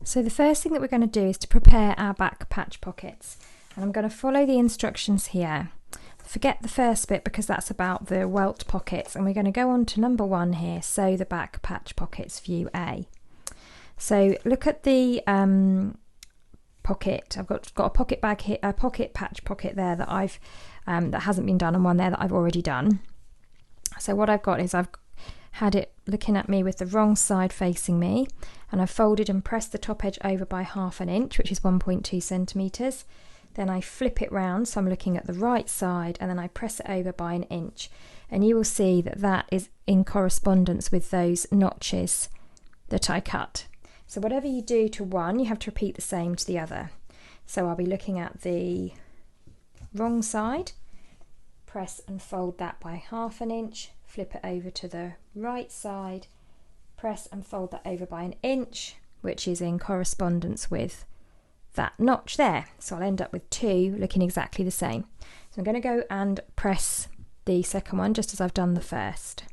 So the first thing that we're going to do is to prepare our back patch pockets, and I'm going to follow the instructions here. Forget the first bit because that's about the welt pockets, and we're going to go on to number 1 here, sew the back patch pockets, view A. So look at the pocket. I've got a pocket bag here, a pocket patch pocket there that I've that hasn't been done, and one there that I've already done. So what I've got is I've had it looking at me with the wrong side facing me, and I've folded and pressed the top edge over by 1/2 inch, which is 1.2 centimeters. Then I flip it round, so I'm looking at the right side, and then I press it over by 1 inch, and you will see that that is in correspondence with those notches that I cut. So whatever you do to one, you have to repeat the same to the other. So I'll be looking at the wrong side, press and fold that by 1/2 inch, flip it over to the right side, press and fold that over by 1 inch, which is in correspondence with that notch there. So I'll end up with 2 looking exactly the same. So I'm going to go and press the second one just as I've done the first.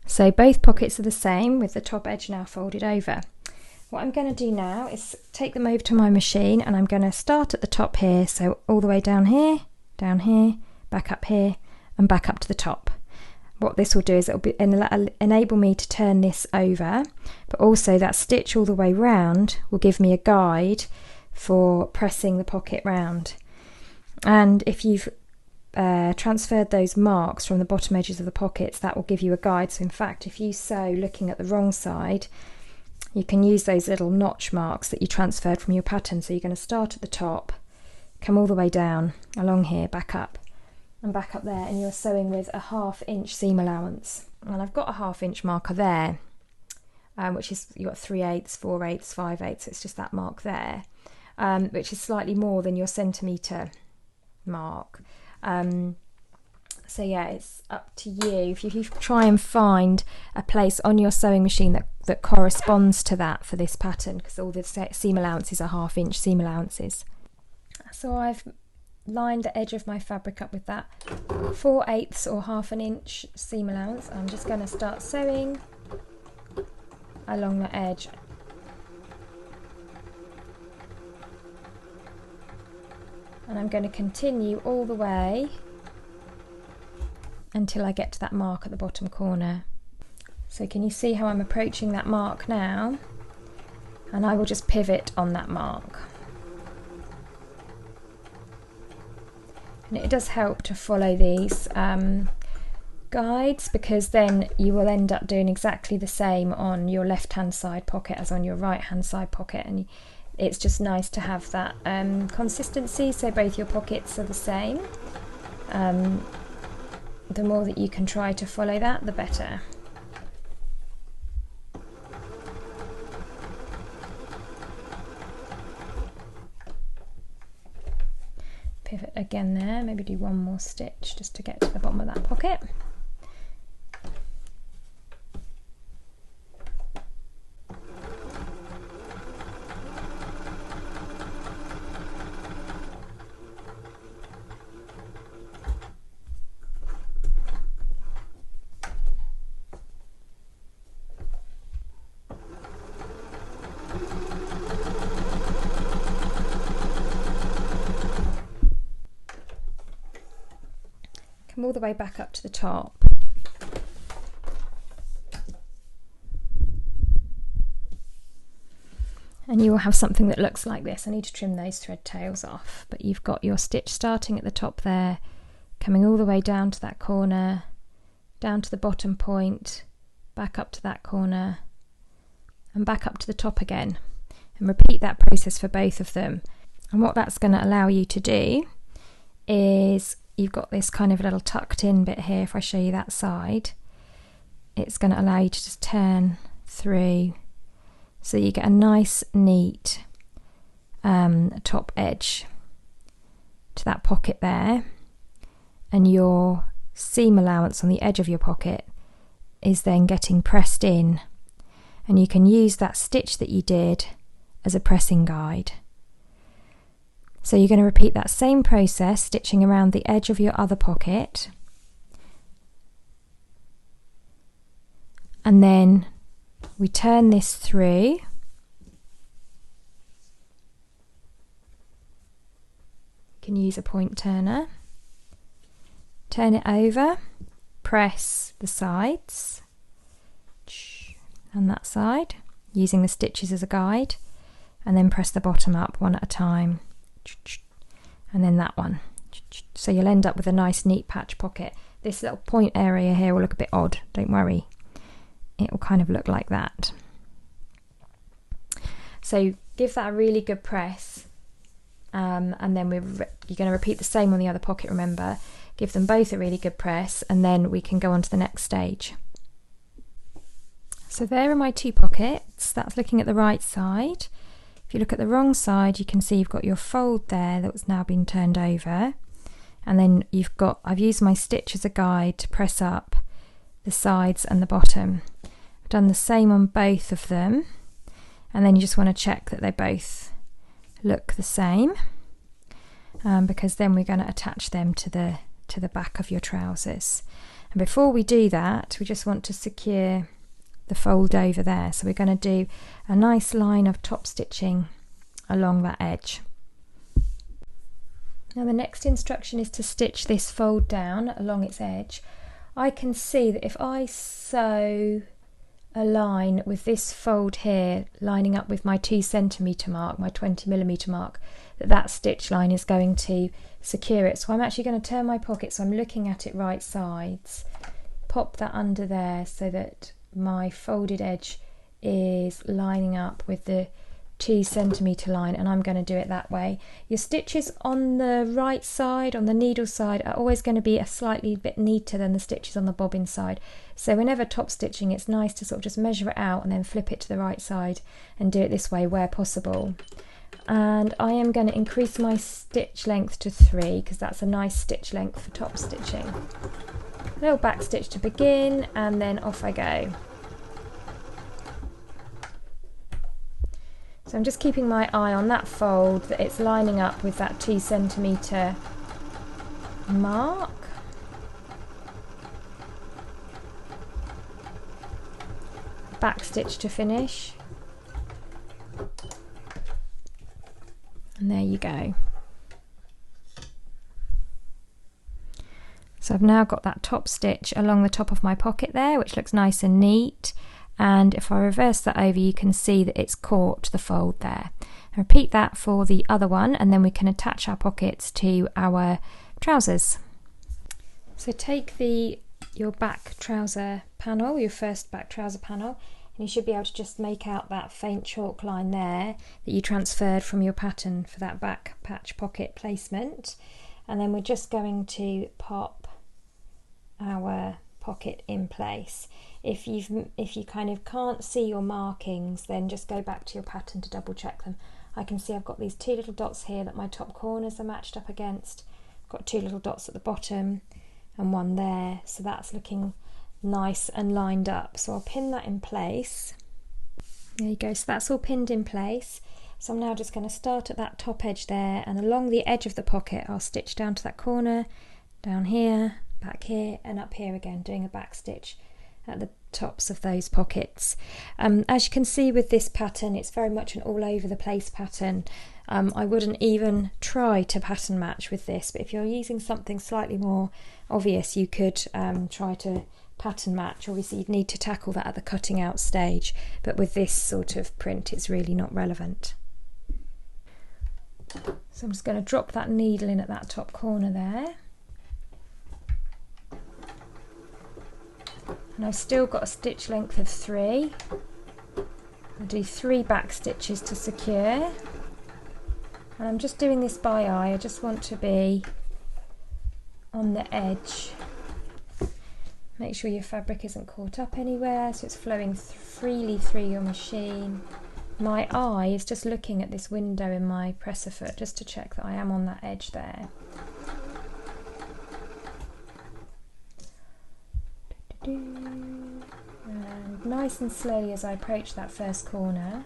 So both pockets are the same with the top edge now folded over. What I'm going to do now is take them over to my machine, and I'm going to start at the top here, so all the way down here, back up here and back up to the top. What this will do is it will enable me to turn this over, but also that stitch all the way round will give me a guide for pressing the pocket round. And if you've transferred those marks from the bottom edges of the pockets, that will give you a guide. So in fact, if you sew looking at the wrong side, you can use those little notch marks that you transferred from your pattern. So you're going to start at the top, come all the way down along here, back up and back up there, and you're sewing with a 1/2 inch seam allowance. And I've got a 1/2 inch marker there, which is, you've got 3/8, 4/8, 5/8, so it's just that mark there, which is slightly more than your centimetre mark. So yeah, it's up to you. If you try and find a place on your sewing machine that corresponds to that for this pattern, because all the seam allowances are 1/2 inch seam allowances. So I've lined the edge of my fabric up with that 4/8 or 1/2 inch seam allowance. I'm just going to start sewing along the edge. And I'm going to continue all the way until I get to that mark at the bottom corner. So can you see how I'm approaching that mark now? And I will just pivot on that mark. And it does help to follow these guides, because then you will end up doing exactly the same on your left hand side pocket as on your right hand side pocket, and it's just nice to have that consistency, so both your pockets are the same. The more that you can try to follow that, the better. Pivot again there, maybe do one more stitch just to get to the bottom of that pocket. Come all the way back up to the top. And you will have something that looks like this. I need to trim those thread tails off, but you've got your stitch starting at the top there, coming all the way down to that corner, down to the bottom point, back up to that corner, and back up to the top again. And repeat that process for both of them. And what that's going to allow you to do is, you've got this kind of little tucked in bit here. If I show you that side, it's going to allow you to just turn through, so you get a nice neat top edge to that pocket there, and your seam allowance on the edge of your pocket is then getting pressed in, and you can use that stitch that you did as a pressing guide. So you're going to repeat that same process, stitching around the edge of your other pocket, and then we turn this through can use a point turner. Turn it over, press the sides and that side, using the stitches as a guide, and then press the bottom up one at a time, and then that one. So you'll end up with a nice neat patch pocket. This little point area here will look a bit odd, don't worry. It will kind of look like that. So give that a really good press, and then you're going to repeat the same on the other pocket, remember. Give them both a really good press, and then we can go on to the next stage. So there are my two pockets. That's looking at the right side. If you look at the wrong side, you can see you've got your fold there that's now been turned over, and then I've used my stitch as a guide to press up the sides and the bottom. I've done the same on both of them, and then you just want to check that they both look the same, because then we're going to attach them to the back of your trousers. And before we do that, we just want to secure the fold over there. So we're going to do a nice line of top stitching along that edge. Now the next instruction is to stitch this fold down along its edge. I can see that if I sew a line with this fold here lining up with my 2 centimetre mark, my 20mm mark, that stitch line is going to secure it. So I'm actually going to turn my pocket so I'm looking at it right sides, pop that under there so that my folded edge is lining up with the 2 centimetre line, and I'm going to do it that way. Your stitches on the right side, on the needle side, are always going to be a slightly bit neater than the stitches on the bobbin side. So whenever top stitching, it's nice to sort of just measure it out and then flip it to the right side and do it this way where possible. And I am going to increase my stitch length to 3 because that's a nice stitch length for top stitching. A little back stitch to begin, and then off I go. So I'm just keeping my eye on that fold, that it's lining up with that 2 centimetre mark. Back stitch to finish. And there you go. So I've now got that top stitch along the top of my pocket there, which looks nice and neat. And if I reverse that over, you can see that it's caught the fold there. And repeat that for the other one, and then we can attach our pockets to our trousers. So take your back trouser panel, your first back trouser panel, and you should be able to just make out that faint chalk line there that you transferred from your pattern for that back patch pocket placement. And then we're just going to pop our pocket in place. If you kind of can't see your markings, then just go back to your pattern to double check them. I can see I've got these 2 little dots here that my top corners are matched up against. I've got 2 little dots at the bottom and 1 there, so that's looking nice and lined up. So I'll pin that in place. There you go, so that's all pinned in place. So I'm now just going to start at that top edge there, and along the edge of the pocket I'll stitch down to that corner, down here, back here, and up here again, doing a back stitch at the tops of those pockets. As you can see with this pattern, it's very much an all over the place pattern. I wouldn't even try to pattern match with this, but if you're using something slightly more obvious, you could try to pattern match. Obviously you'd need to tackle that at the cutting out stage, but with this sort of print it's really not relevant. So I'm just going to drop that needle in at that top corner there. And I've still got a stitch length of 3. I'll do 3 back stitches to secure. And I'm just doing this by eye, I just want to be on the edge. Make sure your fabric isn't caught up anywhere, so it's flowing freely through your machine. My eye is just looking at this window in my presser foot just to check that I am on that edge there. And nice and slowly as I approach that first corner,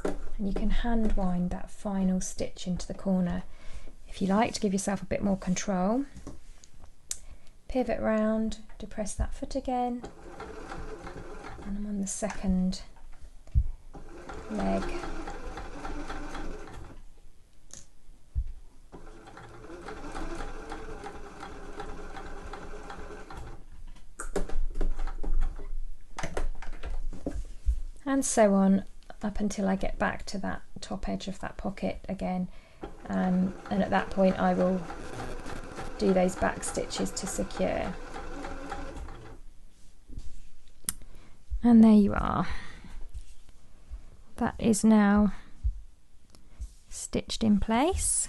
and you can hand wind that final stitch into the corner if you like to give yourself a bit more control. Pivot round, depress that foot again, and I'm on the second leg. and so on up until I get back to that top edge of that pocket again, and at that point I will do those back stitches to secure. And there you are. That is now stitched in place.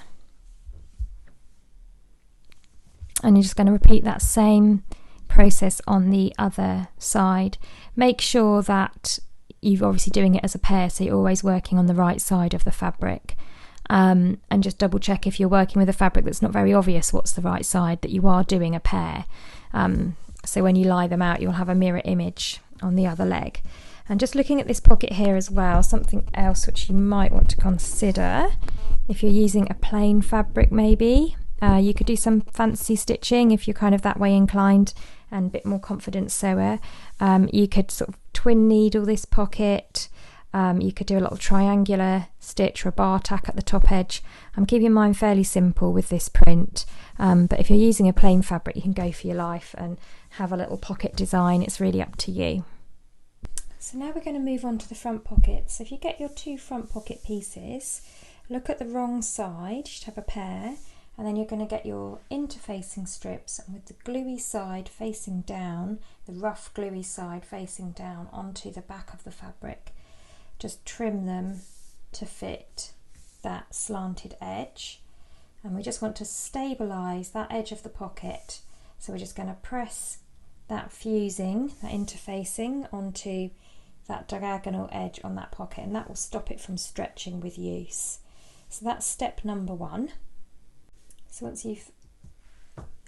And you're just going to repeat that same process on the other side. Make sure that you're obviously doing it as a pair, so you're always working on the right side of the fabric. And just double check if you're working with a fabric that's not very obvious what's the right side, that you are doing a pair. So when you lie them out, you'll have a mirror image on the other leg. And just looking at this pocket here as well, something else which you might want to consider if you're using a plain fabric, maybe you could do some fancy stitching if you're kind of that way inclined and a bit more confident sewer. You could sort of twin needle this pocket. You could do a little triangular stitch or a bar tack at the top edge. I'm keeping mine fairly simple with this print, but if you're using a plain fabric, you can go for your life and have a little pocket design. It's really up to you. So now we're going to move on to the front pocket. So if you get your two front pocket pieces, look at the wrong side, you should have a pair, and then you're going to get your interfacing strips, and with the gluey side facing down, the rough gluey side facing down onto the back of the fabric, just trim them to fit that slanted edge. And we just want to stabilise that edge of the pocket, so we're just going to press that fusing, that interfacing onto that diagonal edge on that pocket, and that will stop it from stretching with use. So that's step number one. So once you've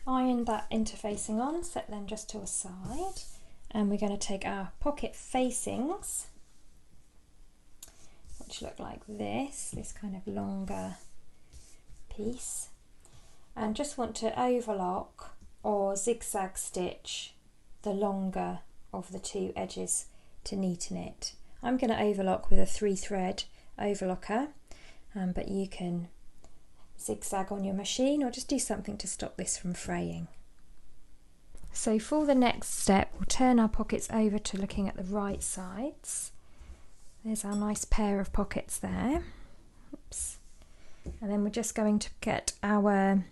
ironed that interfacing on, set them just to a side, and we're going to take our pocket facings, which look like this kind of longer piece, and just want to overlock or zigzag stitch the longer of the two edges to neaten it. I'm going to overlock with a 3-thread overlocker, but you can zigzag on your machine or just do something to stop this from fraying. So for the next step, we'll turn our pockets over to looking at the right sides. There's our nice pair of pockets there. Oops. And then we're just going to get our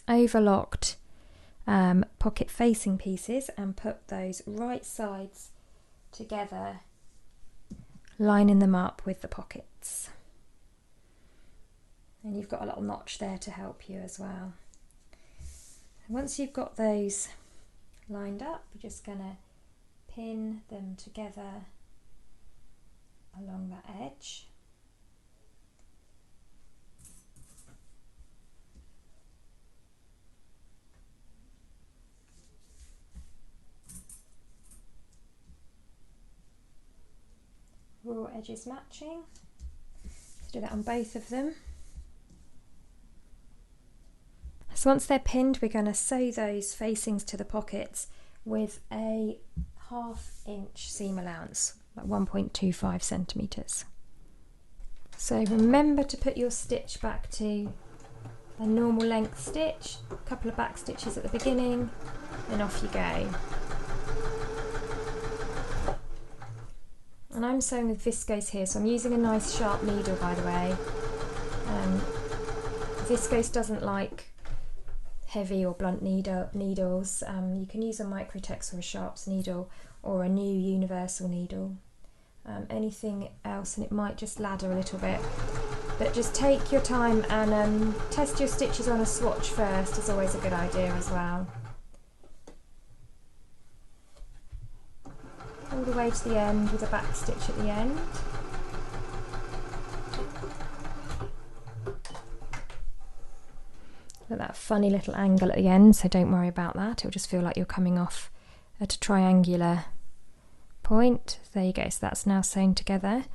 overlocked pocket facing pieces and put those right sides together, lining them up with the pockets. And you've got a little notch there to help you as well. And once you've got those lined up, we're just going to pin them together along that edge. Raw edges matching. Let's do that on both of them. So once they're pinned, we're going to sew those facings to the pockets with a 1/2 inch seam allowance, like 1.25 centimetres. So remember to put your stitch back to a normal length stitch, a couple of back stitches at the beginning, and off you go. And I'm sewing with viscose here, so I'm using a nice sharp needle, by the way. Viscose doesn't like heavy or blunt needles. You can use a Microtex or a Sharps needle or a new universal needle. Anything else and it might just ladder a little bit. But just take your time and test your stitches on a swatch first is always a good idea as well. All the way to the end with a back stitch at the end. Look at that funny little angle at the end, so don't worry about that. It'll just feel like you're coming off at a triangular point. There you go, so that's now sewn together,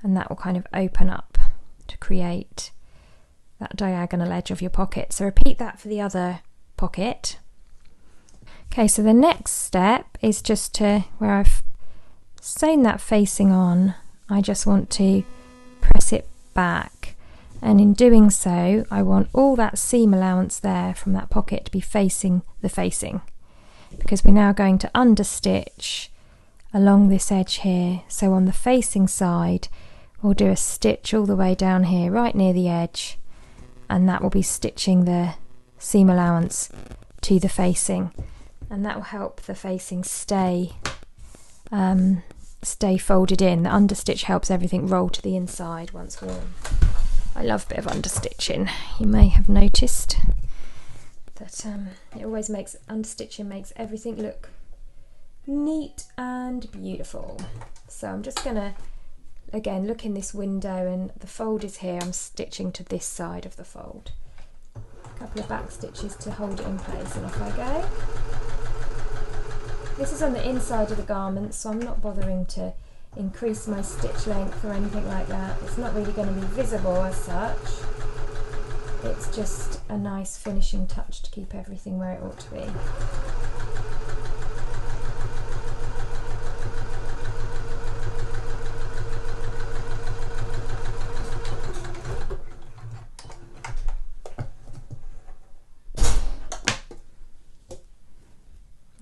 and that will kind of open up to create that diagonal edge of your pocket. So repeat that for the other pocket. Okay, so the next step is just to, where I've sewn that facing on, I just want to press it back, and in doing so I want all that seam allowance there from that pocket to be facing the facing, because we're now going to understitch along this edge here. So on the facing side, we'll do a stitch all the way down here, right near the edge, and that will be stitching the seam allowance to the facing, and that will help the facing stay folded in. The understitch helps everything roll to the inside once worn. I love a bit of understitching. You may have noticed that it always makes, understitching makes everything look neat and beautiful. So I'm just gonna, again, look in this window, and the fold is here. I'm stitching to this side of the fold. A couple of back stitches to hold it in place, and off I go. This is on the inside of the garment, so I'm not bothering to increase my stitch length or anything like that. It's not really going to be visible as such. It's just a nice finishing touch to keep everything where it ought to be.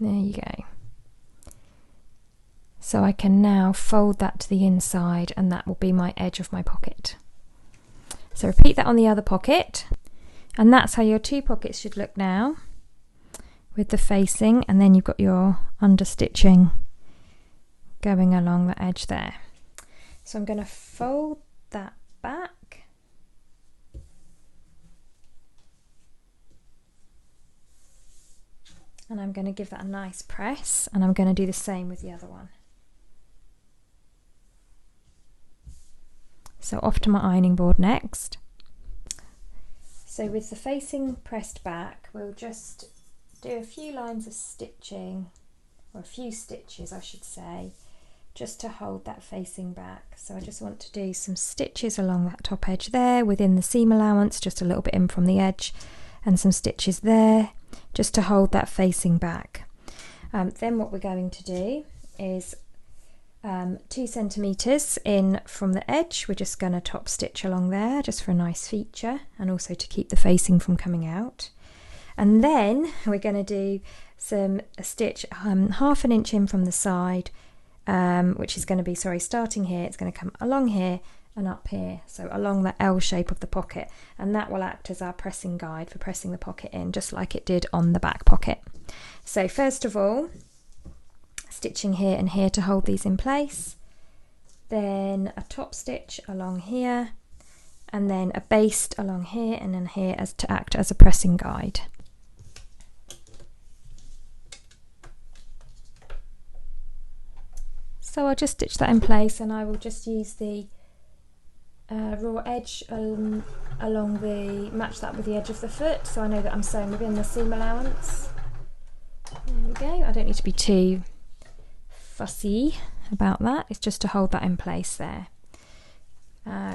There you go. So I can now fold that to the inside, and that will be my edge of my pocket. So repeat that on the other pocket, and that's how your two pockets should look now, with the facing, and then you've got your understitching going along the edge there. So I'm going to fold that back, and I'm going to give that a nice press, and I'm going to do the same with the other one. So off to my ironing board next. So with the facing pressed back, we'll just do a few lines of stitching, or a few stitches I should say, just to hold that facing back. So I just want to do some stitches along that top edge there within the seam allowance, just a little bit in from the edge, and some stitches there just to hold that facing back. Then what we're going to do is 2 centimeters in from the edge. We're just going to top stitch along there just for a nice feature, and also to keep the facing from coming out. And then we're going to do a stitch half an inch in from the side, which is going to be, starting here, it's going to come along here and up here, so along the L shape of the pocket, and that will act as our pressing guide for pressing the pocket in, just like it did on the back pocket. So first of all, stitching here and here to hold these in place, then a top stitch along here, and then a baste along here and then here as to act as a pressing guide. So I'll just stitch that in place, and I will just use the raw edge along the, match that with the edge of the foot, so I know that I'm sewing within the seam allowance. There we go. I don't need to be too fussy about that. It's just to hold that in place there.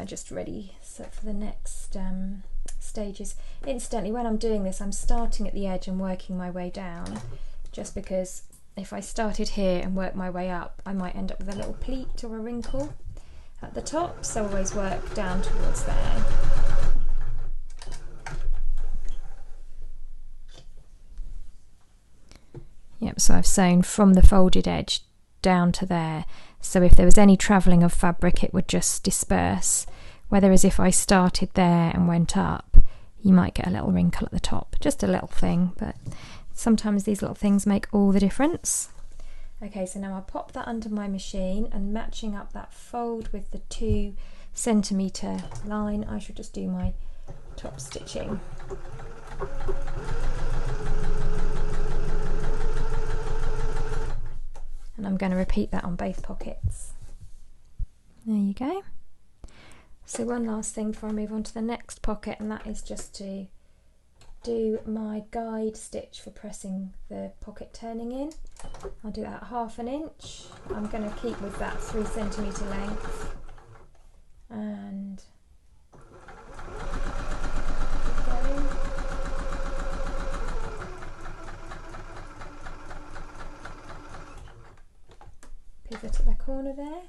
Just ready for the next stages. Incidentally, when I'm doing this, I'm starting at the edge and working my way down, just because if I started here and worked my way up, I might end up with a little pleat or a wrinkle at the top, so always work down towards there. Yep, so I've sewn from the folded edge down to there, so if there was any travelling of fabric it would just disperse, whereas if I started there and went up, you might get a little wrinkle at the top. Just a little thing, but sometimes these little things make all the difference. Okay, so now I'll pop that under my machine, and matching up that fold with the 2 centimeter line, I should just do my top stitching. And I'm going to repeat that on both pockets. There you go. So one last thing before I move on to the next pocket, and that is just to do my guide stitch for pressing the pocket turning in. I'll do that at ½ inch. I'm going to keep with that 3 centimeter length, and pivot at the corner there,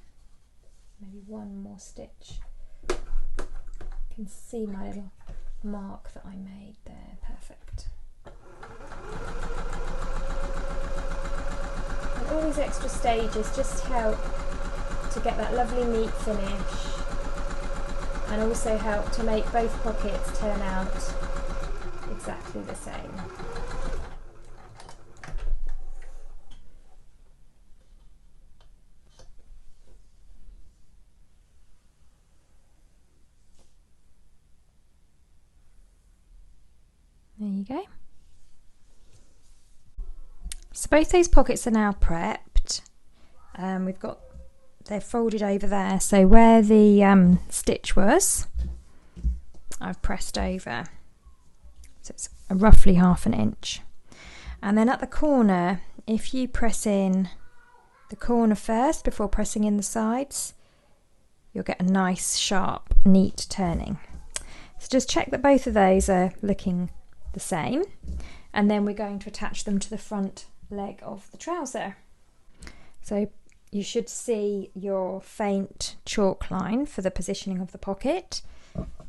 maybe one more stitch. You can see my little mark that I made there, perfect. And all these extra stages just help to get that lovely neat finish, and also help to make both pockets turn out exactly the same. There you go. So both those pockets are now prepped. They're folded over there. So where the stitch was, I've pressed over. So it's roughly 1/2 inch. And then at the corner, if you press in the corner first before pressing in the sides, you'll get a nice, sharp, neat turning. So just check that both of those are looking the same, and then we're going to attach them to the front leg of the trouser. So you should see your faint chalk line for the positioning of the pocket,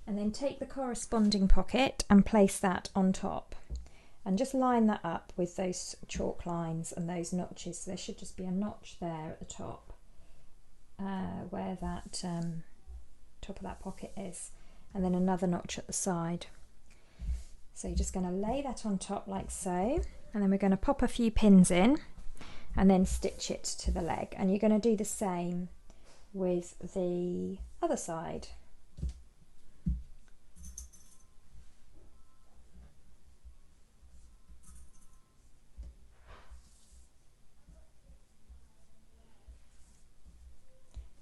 and then take the corresponding pocket and place that on top, and just line that up with those chalk lines and those notches. So there should just be a notch there at the top where that top of that pocket is, and then another notch at the side. So you're just going to lay that on top like so, and then we're going to pop a few pins in and then stitch it to the leg. And you're going to do the same with the other side.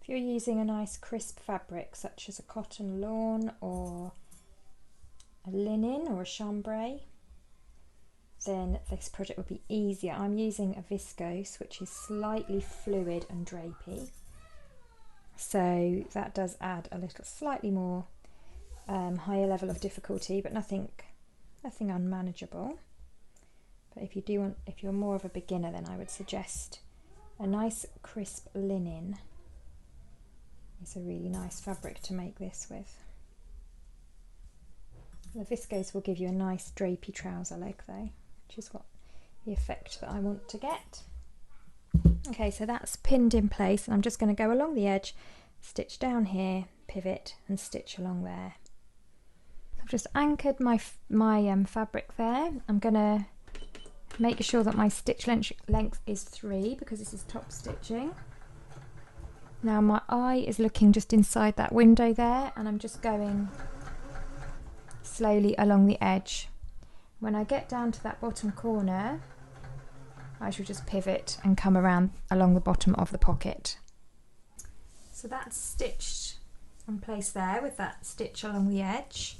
If you're using a nice crisp fabric such as a cotton lawn or a linen or a chambray, then this project would be easier. I'm using a viscose, which is slightly fluid and drapey, so that does add a little slightly more higher level of difficulty, but nothing unmanageable. But if you're more of a beginner, then I would suggest a nice crisp linen. It's a really nice fabric to make this with. The viscose will give you a nice drapey trouser leg though, which is what the effect that I want to get. Okay, so that's pinned in place, and I'm just going to go along the edge, stitch down here, pivot and stitch along there. I've just anchored my fabric there. I'm going to make sure that my stitch length is 3 because this is top stitching. Now my eye is looking just inside that window there, and I'm just going slowly along the edge. When I get down to that bottom corner, I shall just pivot and come around along the bottom of the pocket. So that's stitched in place there with that stitch along the edge.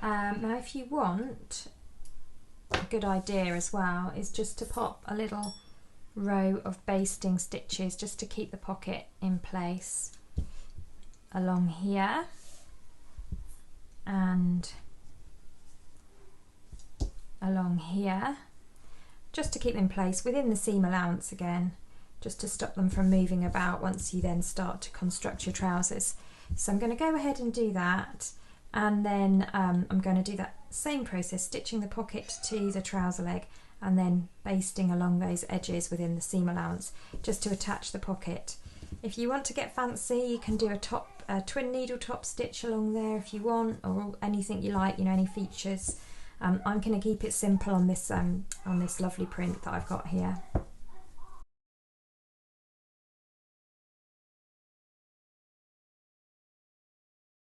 Now if you want, a good idea as well is just to pop a little row of basting stitches just to keep the pocket in place along here and along here, just to keep them in place within the seam allowance again, just to stop them from moving about once you then start to construct your trousers. So I'm going to go ahead and do that, and then I'm going to do that same process, stitching the pocket to the trouser leg and then basting along those edges within the seam allowance just to attach the pocket. If you want to get fancy, you can do a twin needle top stitch along there if you want, or anything you like, you know, any features. I'm going to keep it simple on this lovely print that I've got here.